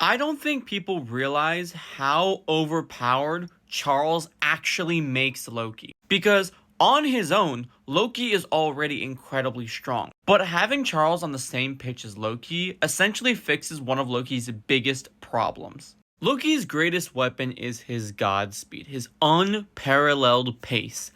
I don't think people realize how overpowered Charles actually makes Loki. Because on his own, Loki is already incredibly strong. But having Charles on the same pitch as Loki essentially fixes one of Loki's biggest problems. Loki's greatest weapon is his god speed, his unparalleled pace.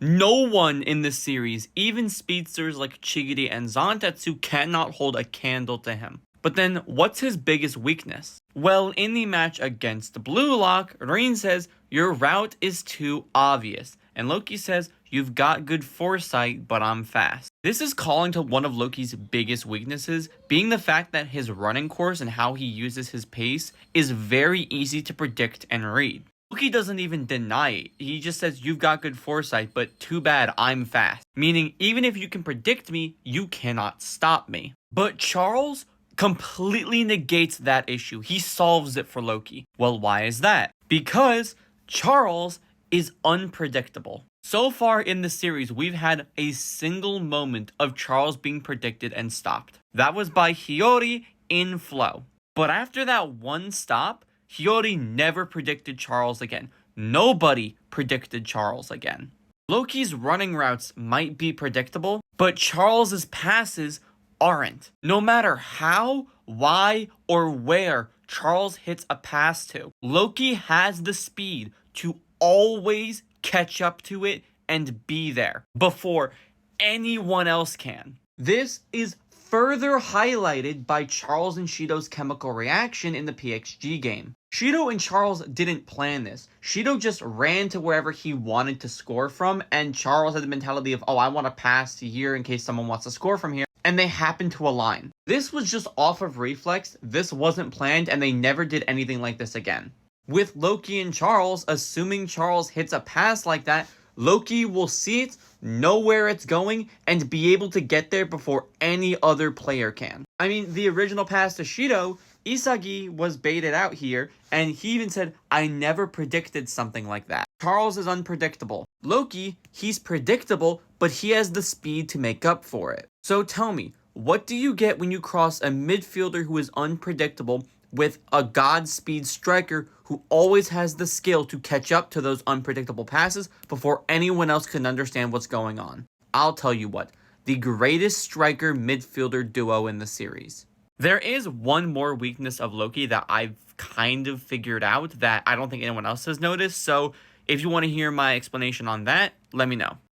No one in this series, even speedsters like Chigiri and Zantetsu, cannot hold a candle to him. But then, what's his biggest weakness? Well, in the match against Blue Lock, Rain says, "Your route is too obvious." And Loki says, "You've got good foresight, but I'm fast." This is calling to one of Loki's biggest weaknesses, being the fact that his running course and how he uses his pace is very easy to predict and read. Loki doesn't even deny it. He just says, "You've got good foresight, but too bad, I'm fast." Meaning, even if you can predict me, you cannot stop me. But Charles completely negates that issue. He solves it for Loki. Well, why is that? Because Charles is unpredictable. So far in the series, we've had a single moment of Charles being predicted and stopped. That was by Hiyori in Flow. But after that one stop, Hiyori never predicted Charles again. Nobody predicted Charles again. Loki's running routes might be predictable, but Charles's passes aren't. No matter how, why, or where Charles hits a pass to, Loki has the speed to always catch up to it and be there before anyone else can. This is further highlighted by Charles and Shido's chemical reaction in the PXG game. Shido and Charles didn't plan this. Shido just ran to wherever he wanted to score from, and Charles had the mentality of, "Oh, I want to pass to here in case someone wants to score from here," and they happened to align. This was just off of reflex. This wasn't planned, and they never did anything like this again. With Loki and Charles, assuming Charles hits a pass like that, Loki will see it, know where it's going, and be able to get there before any other player can. I mean, the original pass to Shido, Isagi was baited out here, and he even said, "I never predicted something like that." Charles is unpredictable. Loki, he's predictable, but he has the speed to make up for it. So tell me, what do you get when you cross a midfielder who is unpredictable with a Godspeed striker who always has the skill to catch up to those unpredictable passes before anyone else can understand what's going on? I'll tell you what, the greatest striker midfielder duo in the series. There is one more weakness of Loki that I've kind of figured out that I don't think anyone else has noticed, so if you want to hear my explanation on that, let me know.